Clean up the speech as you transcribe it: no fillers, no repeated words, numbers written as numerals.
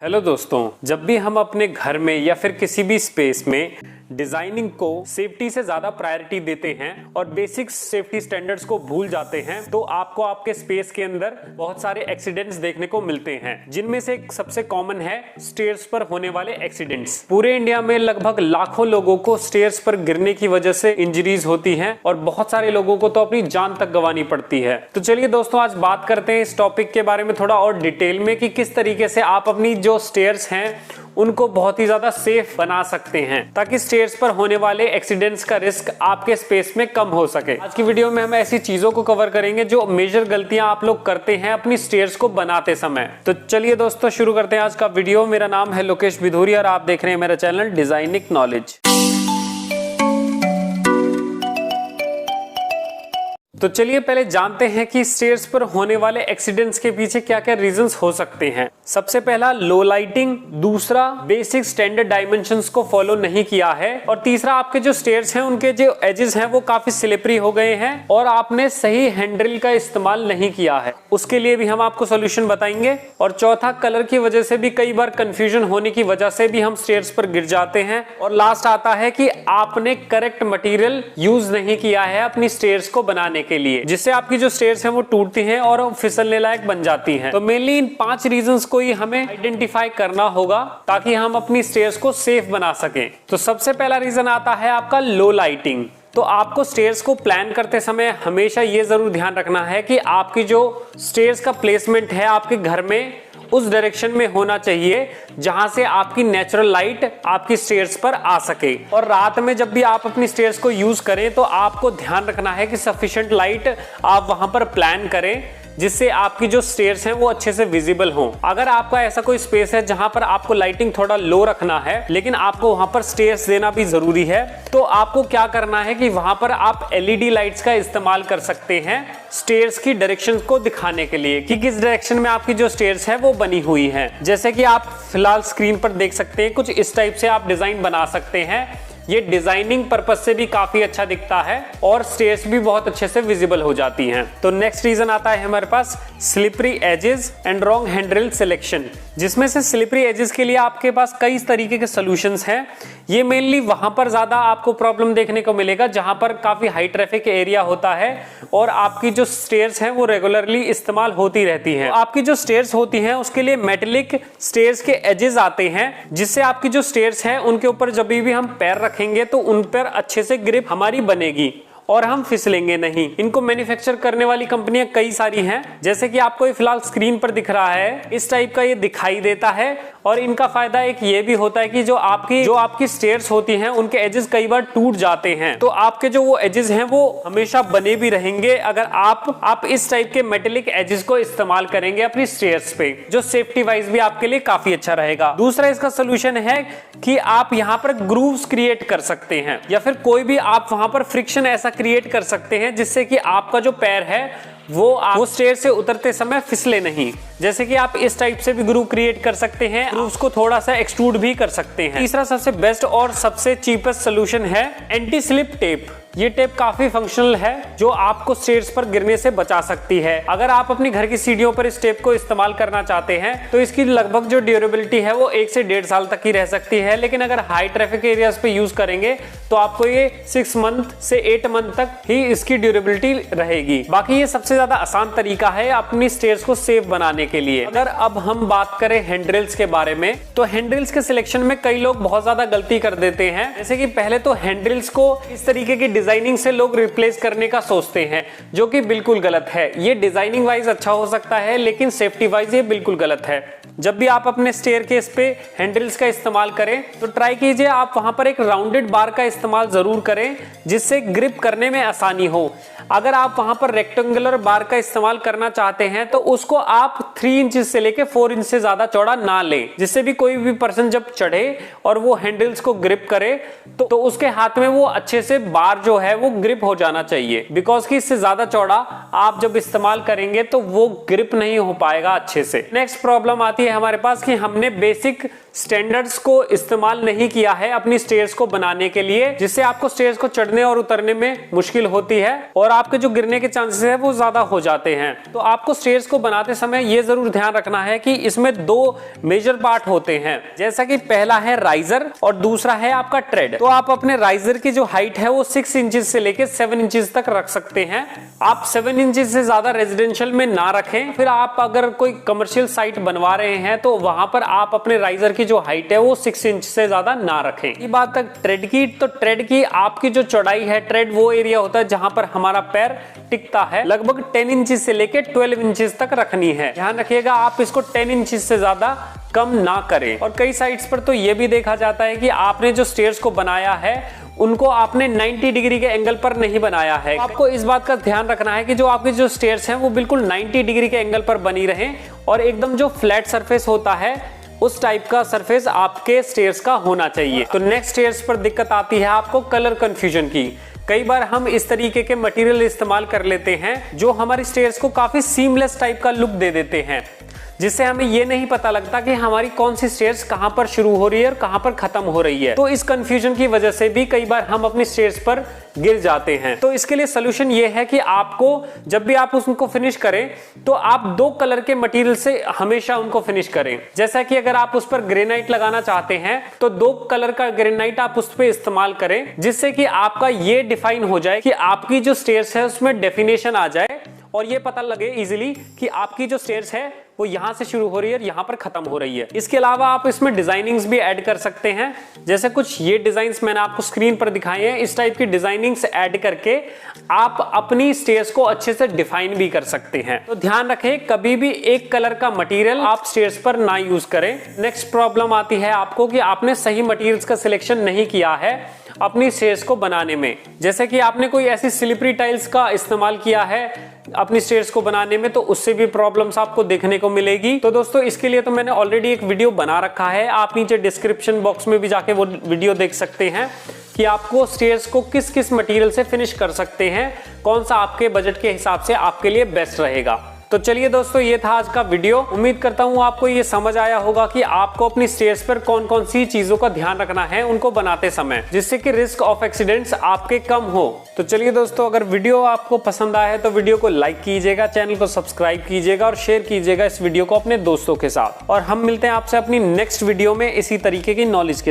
Hello दोस्तों, जब भी हम अपने घर में या फिर किसी भी स्पेस में डिजाइनिंग को सेफ्टी से ज्यादा प्रायोरिटी देते हैं और बेसिक सेफ्टी स्टैंडर्ड्स को भूल जाते हैं तो आपको आपके स्पेस के अंदर बहुत सारे एक्सीडेंट्स देखने को मिलते हैं, जिनमें से एक सबसे कॉमन है स्टेयर्स पर होने वाले एक्सीडेंट्स। पूरे इंडिया में लगभग लाखों लोगों को स्टेयर्स पर गिरने की वजह से इंजरीज होती हैं और बहुत सारे लोगों को तो अपनी जान तक गंवानी पड़ती है। तो चलिए दोस्तों, आज बात करते हैं इस टॉपिक के बारे में थोड़ा और डिटेल में कि किस तरीके से आप अपनी जो स्टेयर्स हैं उनको बहुत ही ज्यादा सेफ बना सकते हैं ताकि स्टेयर्स पर होने वाले एक्सीडेंट्स का रिस्क आपके स्पेस में कम हो सके। आज की वीडियो में हम ऐसी चीजों को कवर करेंगे जो मेजर गलतियां आप लोग करते हैं अपनी स्टेयर्स को बनाते समय। तो चलिए दोस्तों, शुरू करते हैं आज का वीडियो। मेरा नाम है लोकेश विधूरी और आप देख रहे हैं मेरा चैनल डिजाइनिंग नॉलेज। तो चलिए पहले जानते हैं कि स्टेयर्स पर होने वाले एक्सीडेंट्स के पीछे क्या क्या रीजंस हो सकते हैं। सबसे पहला लो लाइटिंग, दूसरा बेसिक स्टैंडर्ड डायमेंशंस को फॉलो नहीं किया है और तीसरा आपके जो स्टेयर्स हैं उनके जो एजेस हैं वो काफी स्लिपरी हो गए हैं और आपने सही हैंडल का इस्तेमाल नहीं किया है, उसके लिए भी हम आपको सोल्यूशन बताएंगे। और चौथा, कलर की वजह से भी कई बार कंफ्यूजन होने की वजह से भी हम स्टेयर्स पर गिर जाते हैं। और लास्ट आता है कि आपने करेक्ट मटेरियल यूज नहीं किया है अपनी स्टेयर्स को बनाने के लिए, जिससे आपकी जो स्टेयर्स हैं वो टूटती हैं और फिसलने लायक बन जाती हैं। तो मेनली इन 5 रीजंस को ही हमें आइडेंटिफाई करना होगा ताकि हम अपनी स्टेयर्स को सेफ बना सकें। तो सबसे पहला रीजन आता है आपका लो लाइटिंग। तो आपको स्टेयर्स को प्लान करते समय हमेशा ये जरूर ध्यान रखना है कि आपकी जो स्टेयर्स का प्लेसमेंट है आपके घर में उस डायरेक्शन में होना चाहिए जहां से आपकी नेचुरल लाइट आपकी स्टेयर्स पर आ सके। और रात में जब भी आप अपनी स्टेयर्स को यूज करें तो आपको ध्यान रखना है कि सफिशिएंट लाइट आप वहां पर प्लान करें जिससे आपकी जो स्टेयर्स हैं वो अच्छे से विजिबल हों। अगर आपका ऐसा कोई स्पेस है जहां पर आपको लाइटिंग थोड़ा लो रखना है लेकिन आपको वहां पर स्टेयर्स देना भी जरूरी है, तो आपको क्या करना है कि वहां पर आप एलईडी लाइट्स का इस्तेमाल कर सकते हैं स्टेयर्स की डायरेक्शन को दिखाने के लिए कि किस डायरेक्शन में आपकी जो स्टेयर्स है वो बनी हुई है। जैसे कि आप फिलहाल स्क्रीन पर देख सकते हैं, कुछ इस टाइप से आप डिजाइन बना सकते हैं। ये डिजाइनिंग पर्पस से भी काफी अच्छा दिखता है और स्टेयर्स भी बहुत अच्छे से विजिबल हो जाती हैं। तो नेक्स्ट रीजन आता है हमारे पास slippery edges and wrong handle selection, जिसमें से स्लिपरी एजेस के लिए आपके पास कई तरीके के सॉल्यूशंस हैं। ये मेनली वहां पर ज्यादा आपको प्रॉब्लम देखने को मिलेगा जहां पर काफी हाई ट्रैफिक एरिया होता है और आपकी जो स्टेयर्स हैं वो रेगुलरली इस्तेमाल होती रहती हैं। तो आपकी जो स्टेयर्स होती हैं उसके लिए मेटेलिक स्टेयर्स के एजेस आते हैं, जिससे आपकी जो स्टेयर्स हैं उनके ऊपर जब भी हम पैर रखेंगे तो उन पर अच्छे से ग्रिप हमारी बनेगी और हम फिसलेंगे नहीं। इनको मैन्युफैक्चर करने वाली कंपनियां कई सारी हैं, जैसे कि आपको ये फिलहाल स्क्रीन पर दिख रहा है, इस टाइप का ये दिखाई देता है। और इनका फायदा एक ये भी होता है कि जो आपकी स्टेयर्स होती हैं उनके एजेस कई बार टूट जाते हैं, तो आपके जो वो एजेस हैं वो हमेशा बने भी रहेंगे अगर आप इस टाइप के मेटेलिक एजेस को इस्तेमाल करेंगे अपनी स्टेयर्स पे, जो सेफ्टी वाइज भी आपके लिए काफी अच्छा रहेगा। दूसरा इसका सोल्यूशन है कि आप यहाँ पर ग्रूव्स क्रिएट कर सकते हैं या फिर कोई भी आप वहां पर फ्रिक्शन ऐसा क्रिएट कर सकते हैं जिससे कि आपका जो पैर है वो स्टेयर से उतरते समय फिसले नहीं। जैसे कि आप इस टाइप से भी ग्रूव क्रिएट कर सकते हैं, ग्रूव्स को थोड़ा सा एक्सट्रूड भी कर सकते हैं। तीसरा सबसे बेस्ट और सबसे चीपेस्ट सोल्यूशन है एंटी स्लिप टेप। ये टेप काफी फंक्शनल है जो आपको स्टेयर्स पर गिरने से बचा सकती है। अगर आप अपनी घर की सीढ़ियों पर इस टेप को इस्तेमाल करना चाहते हैं तो इसकी लगभग जो ड्यूरेबिलिटी है वो 1 से 1.5 साल तक ही रह सकती है, लेकिन अगर हाई ट्रैफिक एरियाज पे यूज करेंगे तो आपको ये 6 मंथ से 8 मंथ तक ही इसकी ड्यूरेबिलिटी रहेगी। बाकी ये सबसे ज्यादा आसान तरीका है अपनी स्टेयर्स को सेफ बनाने के लिए। अगर अब हम बात करें हैंडरेल्स के बारे में, तो हैंडरेल्स के सिलेक्शन में कई लोग बहुत ज्यादा गलती कर देते हैं। जैसे कि पहले तो हैंडरेल्स को इस तरीके की डिजाइनिंग से लोग रिप्लेस करने का सोचते हैं, जो कि बिल्कुल गलत है। ये डिजाइनिंग वाइज अच्छा हो सकता है लेकिन सेफ्टी वाइज ये बिल्कुल गलत है। जब भी आप अपने स्टेयरकेस पे हैंडल्स का इस्तेमाल करें तो ट्राई कीजिए आप वहां पर एक राउंडेड बार का इस्तेमाल जरूर करें जिससे ग्रिप करने में आसानी हो। अगर आप वहां पर रेक्टेंगुलर बार का इस्तेमाल करना चाहते हैं तो उसको आप 3 इंच से लेके 4 इंच से ज्यादा चौड़ा ना लें, जिससे भी कोई भी पर्सन जब चढ़े और वो हैंडल्स को ग्रिप करे तो उसके हाथ में वो अच्छे से बार जो है वो ग्रिप हो जाना चाहिए। बिकॉज कि इससे ज्यादा चौड़ा आप जब इस्तेमाल करेंगे तो वो ग्रिप नहीं हो पाएगा अच्छे से। नेक्स्ट प्रॉब्लम आती है हमारे पास कि हमने बेसिक स्टैंडर्ड्स को इस्तेमाल नहीं किया है अपनी स्टेयर्स को बनाने के लिए, जिससे आपको स्टेयर्स को चढ़ने और उतरने में मुश्किल होती है और आपके जो गिरने के चांसेस है वो ज्यादा हो जाते हैं। तो आपको स्टेयर्स को बनाते समय ये जरूर ध्यान रखना है कि इसमें दो मेजर पार्ट होते हैं, जैसा कि पहला है राइजर और दूसरा है आपका ट्रेड। तो आप अपने राइजर की जो हाइट है वो 6 इंचेस से लेके 7 इंचेस तक रख सकते हैं। आप 7 इंचेस से ज्यादा रेजिडेंशियल में ना रखें। फिर आप अगर कोई कमर्शियल साइट बनवा रहे हैं तो वहां पर आप अपने राइजर की जो हाइट है वो 6 इंच से ज्यादा ना रखें। ये बात तक ट्रेड की, तो ट्रेड की आपकी जो चौड़ाई है, ट्रेड वो एरिया होता है जहां पर हमारा पैर टिकता है, लगभग 10 इंचेस से लेके 12 इंचेस तक रखनी है। ध्यान रखिएगा आप इसको 10 इंचेस से ज्यादा कम ना करें। और कई साइट्स पर तो ये भी देखा जाता है कि आपने जो स्टेयर्स को बनाया है उनको आपने 90 डिग्री के एंगल पर नहीं बनाया है। आपको इस बात का ध्यान रखना है कि जो आपके जो स्टेयर्स हैं वो बिल्कुल 90 डिग्री के एंगल पर बनी रहें और एकदम जो फ्लैट सरफेस होता है उस टाइप का सरफेस आपके स्टेयर्स का होना चाहिए। तो नेक्स्ट स्टेयर्स पर दिक्कत आती है आपको कलर कंफ्यूजन की। कई बार हम इस तरीके के मटेरियल इस्तेमाल कर लेते हैं जो हमारी स्टेयर्स को काफी सीमलेस टाइप का लुक दे देते हैं, जिससे हमें ये नहीं पता लगता कि हमारी कौन सी स्टेयर्स कहां पर शुरू हो रही है और कहां पर खत्म हो रही है। तो इस कंफ्यूजन की वजह से भी कई बार हम अपनी स्टेयर्स पर गिर जाते हैं। तो इसके लिए सोल्यूशन ये है कि आपको जब भी आप उसको फिनिश करें तो आप 2 कलर के मटेरियल से हमेशा उनको फिनिश करें। जैसा कि अगर आप उस पर ग्रेनाइट लगाना चाहते हैं तो 2 कलर का ग्रेनाइट आप उस पर इस्तेमाल करें, जिससे कि आपका ये डिफाइन हो जाए कि आपकी जो स्टेयर्स है उसमें डेफिनेशन आ जाए और ये पता लगे इजीली कि आपकी जो स्टेयर्स है वो यहां से शुरू हो रही है और यहां पर खत्म हो रही है। इसके अलावा आप इसमें डिजाइनिंग्स भी ऐड कर सकते हैं, जैसे कुछ ये डिजाइन्स मैंने आपको स्क्रीन पर दिखाए हैं। इस टाइप की डिजाइनिंग्स ऐड करके आप अपनी स्टेयर्स को अच्छे से डिफाइन भी कर सकते हैं। तो ध्यान रखें कभी भी एक कलर का मटेरियल आप स्टेयर्स पर ना यूज करें। नेक्स्ट प्रॉब्लम आती है आपको कि आपने सही मटेरियल्स का सिलेक्शन नहीं किया है अपनी स्टेयर्स को बनाने में। जैसे कि आपने कोई ऐसी स्लिपरी टाइल्स का इस्तेमाल किया है अपनी स्टेयर्स को बनाने में, तो उससे भी प्रॉब्लम्स आपको देखने को मिलेगी। तो दोस्तों इसके लिए तो मैंने ऑलरेडी एक वीडियो बना रखा है, आप नीचे डिस्क्रिप्शन बॉक्स में भी जाके वो वीडियो देख सकते हैं कि आपको स्टेयर्स को किस किस मटेरियल से फिनिश कर सकते हैं, कौन सा आपके बजट के हिसाब से आपके लिए बेस्ट रहेगा। तो चलिए दोस्तों ये था आज का वीडियो। उम्मीद करता हूँ आपको ये समझ आया होगा कि आपको अपनी स्टेयर्स पर कौन कौन सी चीजों का ध्यान रखना है उनको बनाते समय, जिससे कि रिस्क ऑफ एक्सीडेंट्स आपके कम हो। तो चलिए दोस्तों अगर वीडियो आपको पसंद आया है तो वीडियो को लाइक कीजिएगा, चैनल को सब्सक्राइब कीजिएगा और शेयर कीजिएगा इस वीडियो को अपने दोस्तों के साथ। और हम मिलते हैं आपसे अपनी नेक्स्ट वीडियो में इसी तरीके की नॉलेज के साथ।